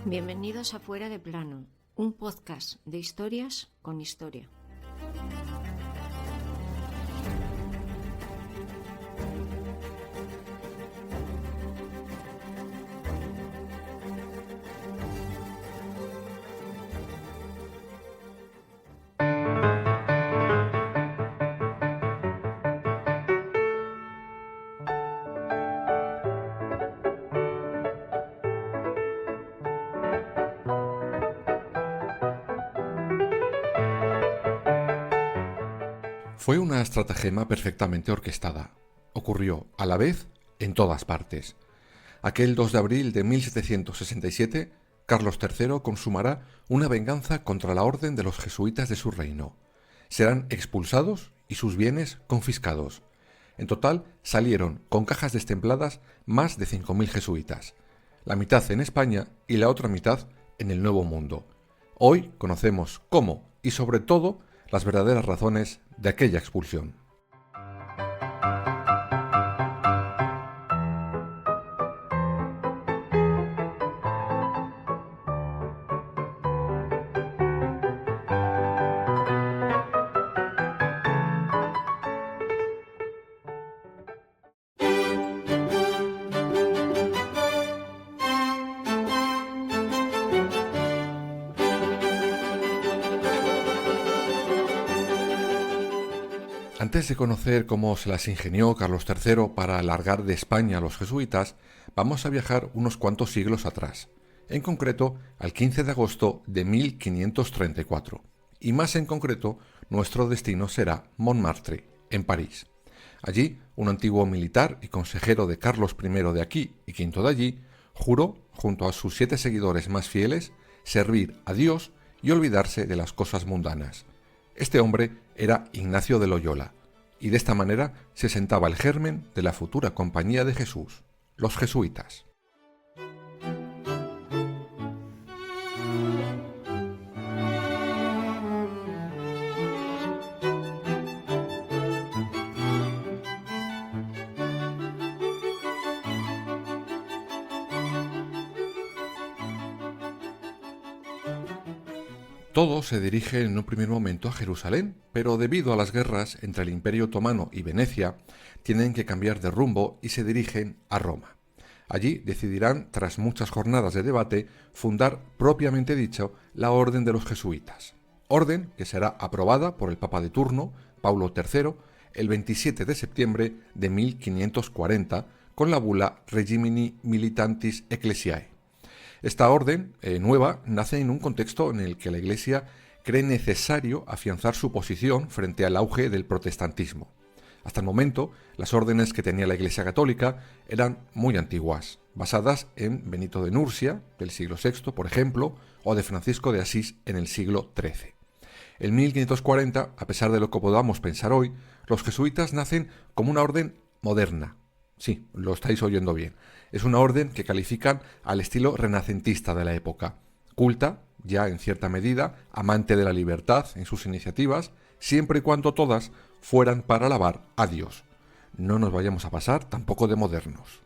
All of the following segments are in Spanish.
Bienvenidos a Fuera de Plano, un podcast de historias con historia. Fue una estratagema perfectamente orquestada. Ocurrió a la vez en todas partes. Aquel 2 de abril de 1767, Carlos III consumará una venganza contra la orden de los jesuitas de su reino. Serán expulsados y sus bienes confiscados. En total salieron con cajas destempladas más de 5.000 jesuitas, la mitad en España y la otra mitad en el Nuevo Mundo. Hoy conocemos cómo y sobre todo las verdaderas razones de aquella expulsión. Antes de conocer cómo se las ingenió Carlos III para largar de España a los jesuitas, vamos a viajar unos cuantos siglos atrás, en concreto al 15 de agosto de 1534, y más en concreto nuestro destino será Montmartre, en París. Allí, un antiguo militar y consejero de Carlos I de aquí y V de allí, juró, junto a sus 7 seguidores más fieles, servir a Dios y olvidarse de las cosas mundanas. Este hombre era Ignacio de Loyola, y de esta manera se sentaba el germen de la futura Compañía de Jesús, los jesuitas. Todo se dirige en un primer momento a Jerusalén, pero debido a las guerras entre el Imperio Otomano y Venecia, tienen que cambiar de rumbo y se dirigen a Roma. Allí decidirán, tras muchas jornadas de debate, fundar propiamente dicho la Orden de los Jesuitas. Orden que será aprobada por el Papa de turno, Paulo III, el 27 de septiembre de 1540, con la bula Regimini Militantis Ecclesiae. Esta orden nueva nace en un contexto en el que la Iglesia cree necesario afianzar su posición frente al auge del protestantismo. Hasta el momento, las órdenes que tenía la Iglesia católica eran muy antiguas, basadas en Benito de Nursia, del siglo VI, por ejemplo, o de Francisco de Asís en el siglo XIII. En 1540, a pesar de lo que podamos pensar hoy, los jesuitas nacen como una orden moderna. Sí, lo estáis oyendo bien. Es una orden que califican al estilo renacentista de la época. Culta, ya en cierta medida, amante de la libertad en sus iniciativas, siempre y cuando todas fueran para alabar a Dios. No nos vayamos a pasar tampoco de modernos.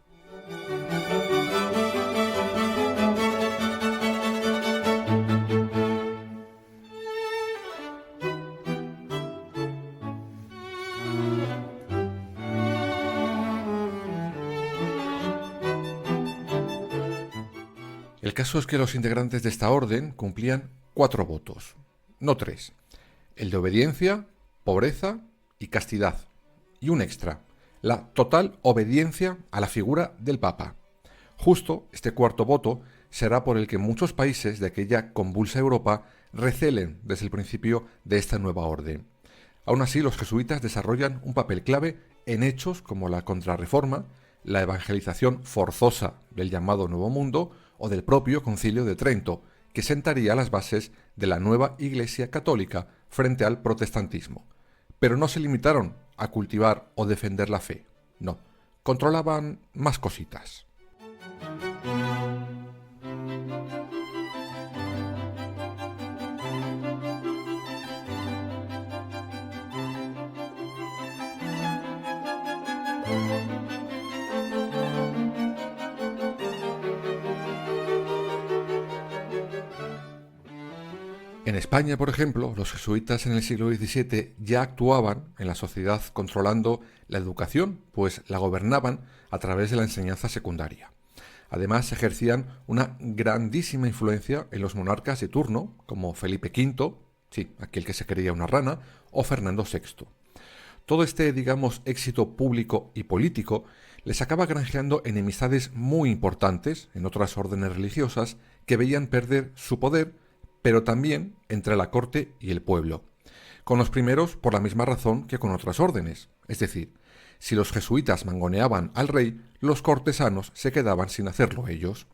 El caso es que los integrantes de esta orden cumplían 4 votos, no 3. El de obediencia, pobreza y castidad. Y un extra, la total obediencia a la figura del Papa. Justo este 4.º voto será por el que muchos países de aquella convulsa Europa recelen desde el principio de esta nueva orden. Aún así, los jesuitas desarrollan un papel clave en hechos como la Contrarreforma, la evangelización forzosa del llamado Nuevo Mundo o del propio Concilio de Trento, que sentaría las bases de la nueva Iglesia católica frente al protestantismo. Pero no se limitaron a cultivar o defender la fe, no, controlaban más cositas. En España, por ejemplo, los jesuitas en el siglo XVII ya actuaban en la sociedad controlando la educación, pues la gobernaban a través de la enseñanza secundaria. Además, ejercían una grandísima influencia en los monarcas de turno, como Felipe V, sí, aquel que se creía una rana, o Fernando VI. Todo este, digamos, éxito público y político les acaba granjeando enemistades muy importantes en otras órdenes religiosas que veían perder su poder, pero también entre la corte y el pueblo. Con los primeros por la misma razón que con otras órdenes, es decir, si los jesuitas mangoneaban al rey, los cortesanos se quedaban sin hacerlo ellos,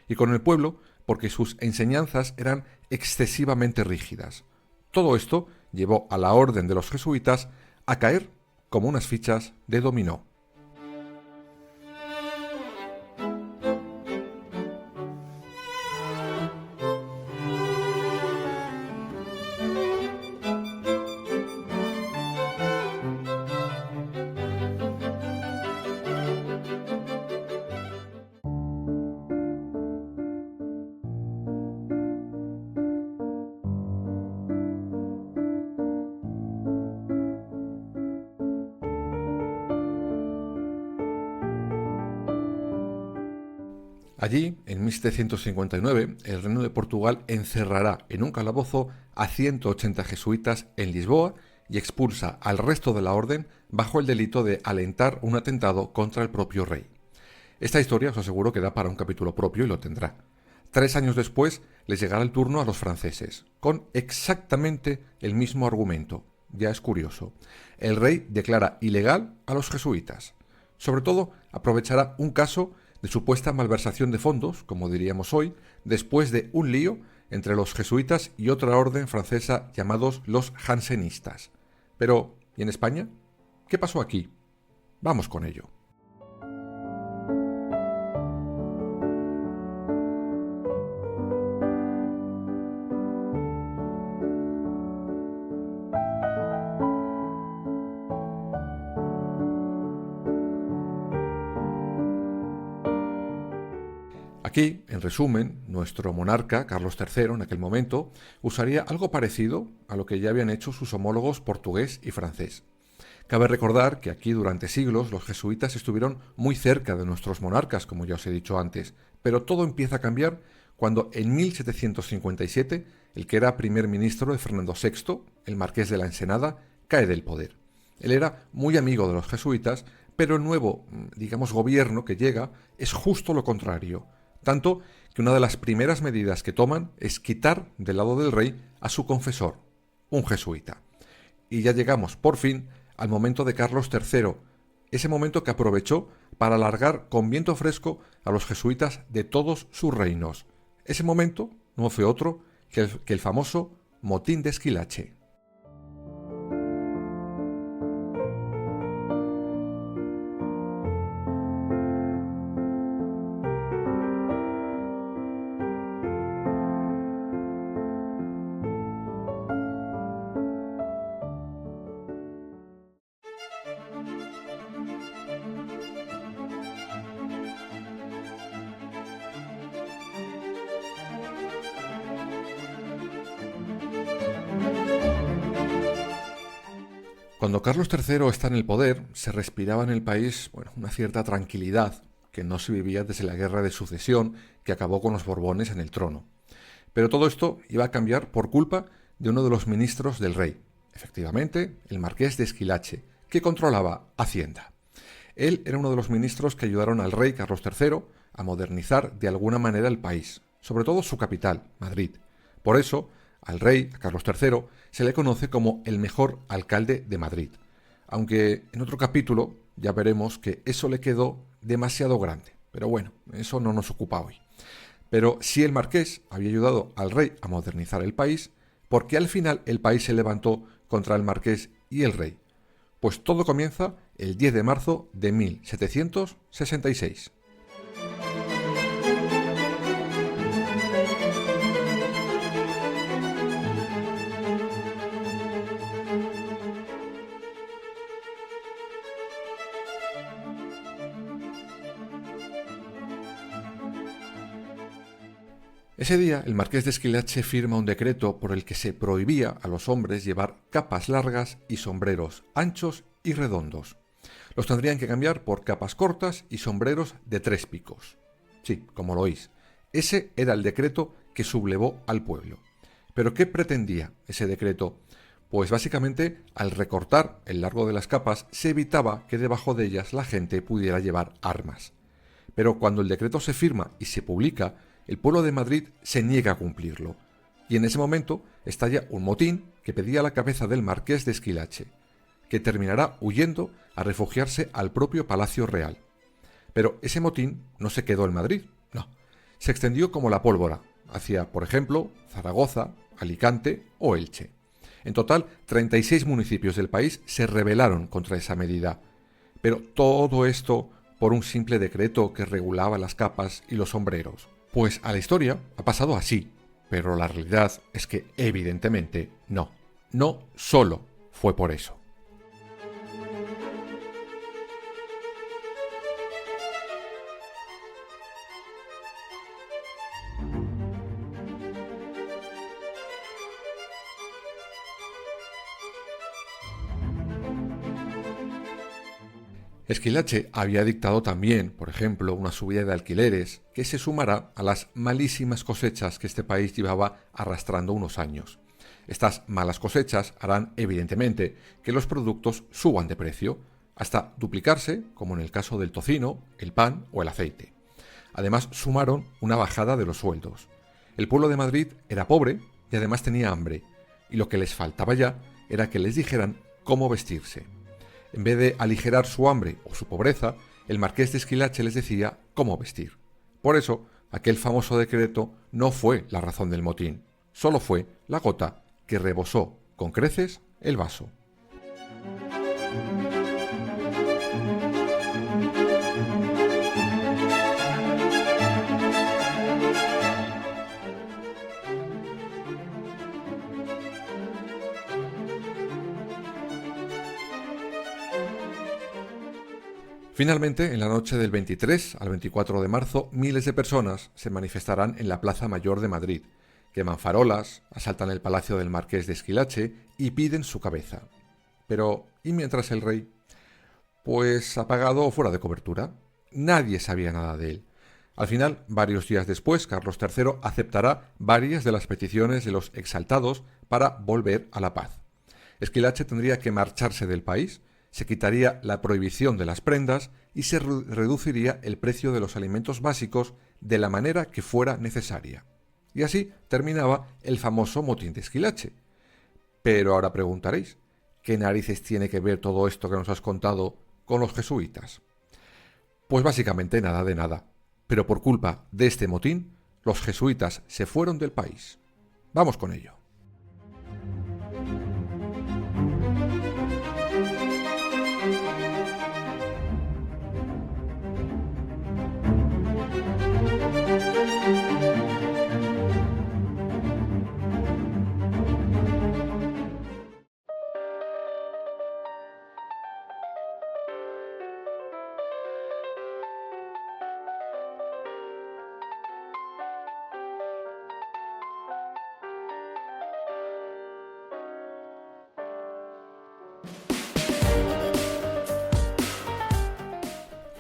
y con el pueblo porque sus enseñanzas eran excesivamente rígidas. Todo esto llevó a la orden de los jesuitas a caer como unas fichas de dominó. Allí, en 1759, el Reino de Portugal encerrará en un calabozo a 180 jesuitas en Lisboa y expulsa al resto de la orden bajo el delito de alentar un atentado contra el propio rey. Esta historia os aseguro que da para un capítulo propio y lo tendrá. 3 años después les llegará el turno a los franceses, con exactamente el mismo argumento. Ya es curioso. El rey declara ilegal a los jesuitas. Sobre todo, aprovechará un caso de supuesta malversación de fondos, como diríamos hoy, después de un lío entre los jesuitas y otra orden francesa llamados los jansenistas. Pero, ¿y en España? ¿Qué pasó aquí? Vamos con ello. Aquí, en resumen, nuestro monarca, Carlos III, en aquel momento, usaría algo parecido a lo que ya habían hecho sus homólogos portugués y francés. Cabe recordar que aquí durante siglos los jesuitas estuvieron muy cerca de nuestros monarcas, como ya os he dicho antes, pero todo empieza a cambiar cuando en 1757 el que era primer ministro de Fernando VI, el marqués de la Ensenada, cae del poder. Él era muy amigo de los jesuitas, pero el nuevo, digamos, gobierno que llega es justo lo contrario. Tanto que una de las primeras medidas que toman es quitar del lado del rey a su confesor, un jesuita. Y ya llegamos, por fin, al momento de Carlos III, ese momento que aprovechó para alargar con viento fresco a los jesuitas de todos sus reinos. Ese momento no fue otro que el famoso motín de Esquilache. Cuando Carlos III está en el poder, se respiraba en el país, una cierta tranquilidad que no se vivía desde la guerra de sucesión que acabó con los Borbones en el trono. Pero todo esto iba a cambiar por culpa de uno de los ministros del rey, efectivamente, el marqués de Esquilache, que controlaba Hacienda. Él era uno de los ministros que ayudaron al rey Carlos III a modernizar de alguna manera el país, sobre todo su capital, Madrid. Por eso, al rey, a Carlos III, se le conoce como el mejor alcalde de Madrid. Aunque en otro capítulo ya veremos que eso le quedó demasiado grande. Pero bueno, eso no nos ocupa hoy. Pero si el marqués había ayudado al rey a modernizar el país, ¿por qué al final el país se levantó contra el marqués y el rey? Pues todo comienza el 10 de marzo de 1766. Ese día, el marqués de Esquilache firma un decreto por el que se prohibía a los hombres llevar capas largas y sombreros anchos y redondos. Los tendrían que cambiar por capas cortas y sombreros de 3 picos. Sí, como lo oís. Ese era el decreto que sublevó al pueblo. ¿Pero qué pretendía ese decreto? Pues básicamente, al recortar el largo de las capas, se evitaba que debajo de ellas la gente pudiera llevar armas. Pero cuando el decreto se firma y se publica, el pueblo de Madrid se niega a cumplirlo. Y en ese momento estalla un motín que pedía la cabeza del marqués de Esquilache, que terminará huyendo a refugiarse al propio Palacio Real. Pero ese motín no se quedó en Madrid, no. Se extendió como la pólvora, hacia, por ejemplo, Zaragoza, Alicante o Elche. En total, 36 municipios del país se rebelaron contra esa medida. Pero todo esto por un simple decreto que regulaba las capas y los sombreros. Pues a la historia ha pasado así, pero la realidad es que evidentemente no. No solo fue por eso. Esquilache había dictado también, por ejemplo, una subida de alquileres que se sumará a las malísimas cosechas que este país llevaba arrastrando unos años. Estas malas cosechas harán, evidentemente, que los productos suban de precio, hasta duplicarse, como en el caso del tocino, el pan o el aceite. Además, sumaron una bajada de los sueldos. El pueblo de Madrid era pobre y además tenía hambre, y lo que les faltaba ya era que les dijeran cómo vestirse. En vez de aligerar su hambre o su pobreza, el marqués de Esquilache les decía cómo vestir. Por eso, aquel famoso decreto no fue la razón del motín, solo fue la gota que rebosó con creces el vaso. Finalmente, en la noche del 23 al 24 de marzo, miles de personas se manifestarán en la Plaza Mayor de Madrid, queman farolas, asaltan el palacio del marqués de Esquilache y piden su cabeza. Pero, ¿y mientras el rey? Pues apagado o fuera de cobertura. Nadie sabía nada de él. Al final, varios días después, Carlos III aceptará varias de las peticiones de los exaltados para volver a la paz. Esquilache tendría que marcharse del país, se quitaría la prohibición de las prendas y se reduciría el precio de los alimentos básicos de la manera que fuera necesaria. Y así terminaba el famoso motín de Esquilache. Pero ahora preguntaréis, ¿qué narices tiene que ver todo esto que nos has contado con los jesuitas? Pues básicamente nada de nada. Pero por culpa de este motín, los jesuitas se fueron del país. Vamos con ello.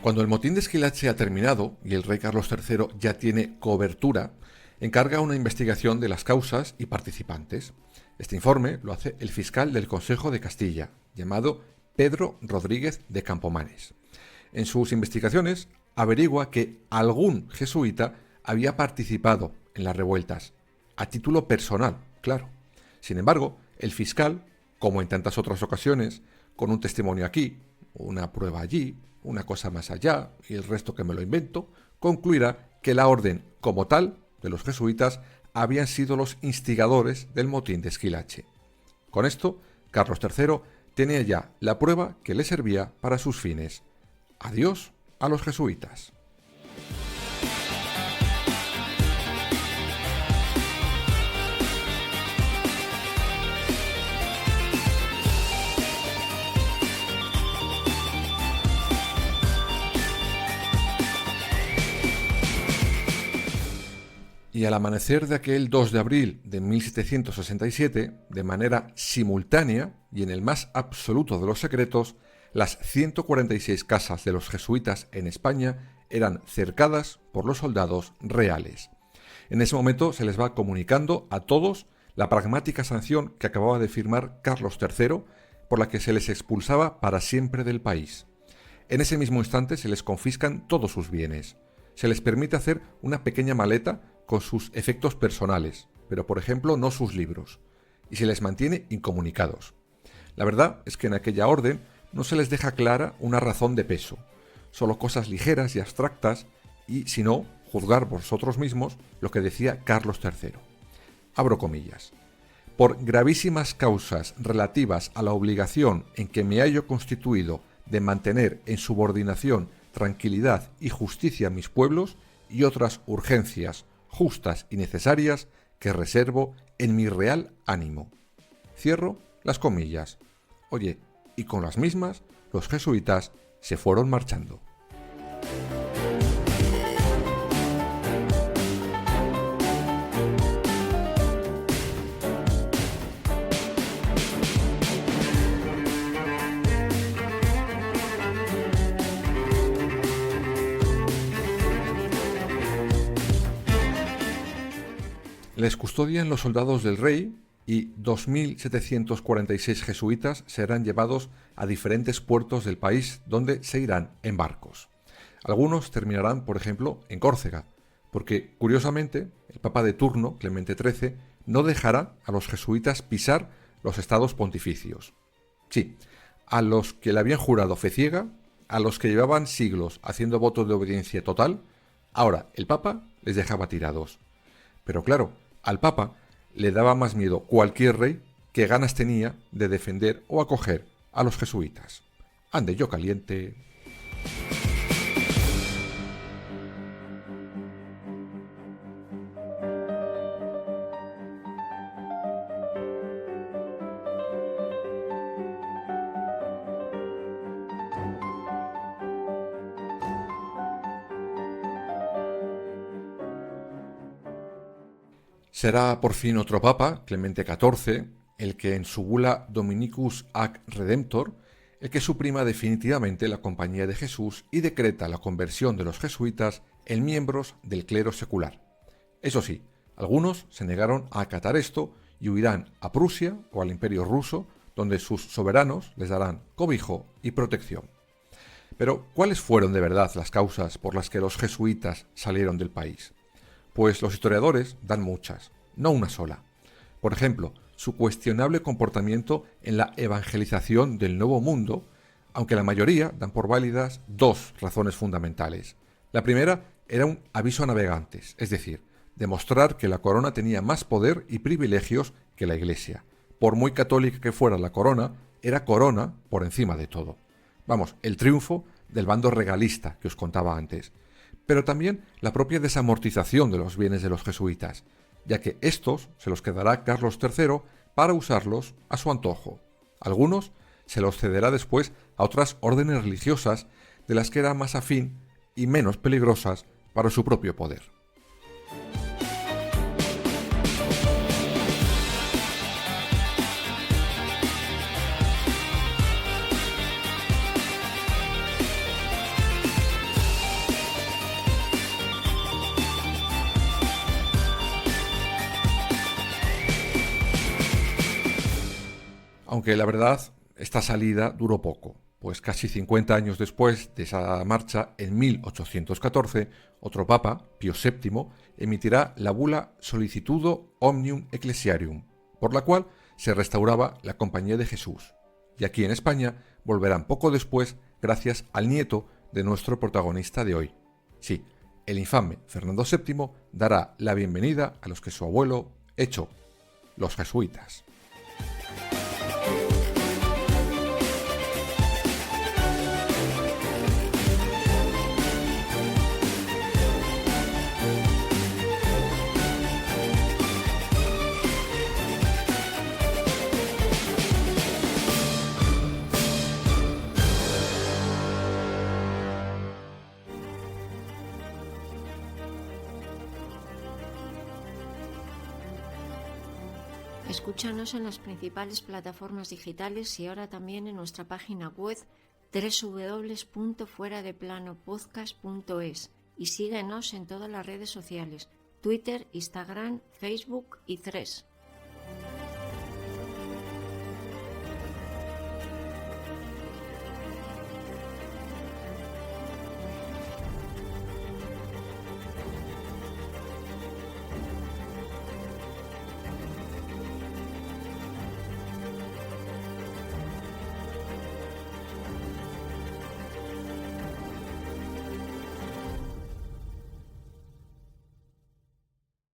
Cuando el motín de Esquilache ha terminado y el rey Carlos III ya tiene cobertura, encarga una investigación de las causas y participantes. Este informe lo hace el fiscal del Consejo de Castilla, llamado Pedro Rodríguez de Campomanes. En sus investigaciones averigua que algún jesuita había participado en las revueltas, a título personal, claro. Sin embargo, el fiscal, como en tantas otras ocasiones, con un testimonio aquí, una prueba allí, una cosa más allá y el resto que me lo invento, concluirá que la orden como tal de los jesuitas habían sido los instigadores del motín de Esquilache. Con esto, Carlos III tenía ya la prueba que le servía para sus fines. Adiós a los jesuitas. Y al amanecer de aquel 2 de abril de 1767, de manera simultánea y en el más absoluto de los secretos, las 146 casas de los jesuitas en España eran cercadas por los soldados reales. En ese momento se les va comunicando a todos la pragmática sanción que acababa de firmar Carlos III, por la que se les expulsaba para siempre del país. En ese mismo instante se les confiscan todos sus bienes. Se les permite hacer una pequeña maleta con sus efectos personales, pero por ejemplo no sus libros, y se les mantiene incomunicados. La verdad es que en aquella orden no se les deja clara una razón de peso, solo cosas ligeras y abstractas, y si no, juzgar vosotros mismos lo que decía Carlos III. Abro comillas. Por gravísimas causas relativas a la obligación en que me hallo constituido de mantener en subordinación, tranquilidad y justicia a mis pueblos y otras urgencias justas y necesarias que reservo en mi real ánimo. Cierro las comillas. Oye, y con las mismas, los jesuitas se fueron marchando. Les custodian los soldados del rey y 2.746 jesuitas serán llevados a diferentes puertos del país donde se irán en barcos. Algunos terminarán, por ejemplo, en Córcega, porque, curiosamente, el Papa de turno, Clemente XIII, no dejará a los jesuitas pisar los estados pontificios. Sí, a los que le habían jurado fe ciega, a los que llevaban siglos haciendo votos de obediencia total, ahora el Papa les dejaba tirados. Pero claro, al Papa le daba más miedo cualquier rey que ganas tenía de defender o acoger a los jesuitas. Ande yo caliente. Será por fin otro papa, Clemente XIV, el que en su bula Dominicus ac Redemptor, el que suprima definitivamente la Compañía de Jesús y decreta la conversión de los jesuitas en miembros del clero secular. Eso sí, algunos se negaron a acatar esto y huirán a Prusia o al Imperio ruso, donde sus soberanos les darán cobijo y protección. Pero, ¿cuáles fueron de verdad las causas por las que los jesuitas salieron del país? Pues los historiadores dan muchas, no una sola. Por ejemplo, su cuestionable comportamiento en la evangelización del Nuevo Mundo, aunque la mayoría dan por válidas dos razones fundamentales. La primera era un aviso a navegantes, es decir, demostrar que la corona tenía más poder y privilegios que la Iglesia. Por muy católica que fuera la corona, era corona por encima de todo. Vamos, el triunfo del bando regalista que os contaba antes. Pero también la propia desamortización de los bienes de los jesuitas, ya que estos se los quedará Carlos III para usarlos a su antojo. Algunos se los cederá después a otras órdenes religiosas de las que era más afín y menos peligrosas para su propio poder. Aunque la verdad, esta salida duró poco, pues casi 50 años después de esa marcha, en 1814, otro papa, Pío VII, emitirá la bula Solicitudo Omnium Ecclesiarium, por la cual se restauraba la Compañía de Jesús. Y aquí en España volverán poco después gracias al nieto de nuestro protagonista de hoy. Sí, el infame Fernando VII dará la bienvenida a los que su abuelo echó, los jesuitas. Escúchanos en las principales plataformas digitales y ahora también en nuestra página web www.fueradeplanopodcast.es y síguenos en todas las redes sociales, Twitter, Instagram, Facebook y Threads.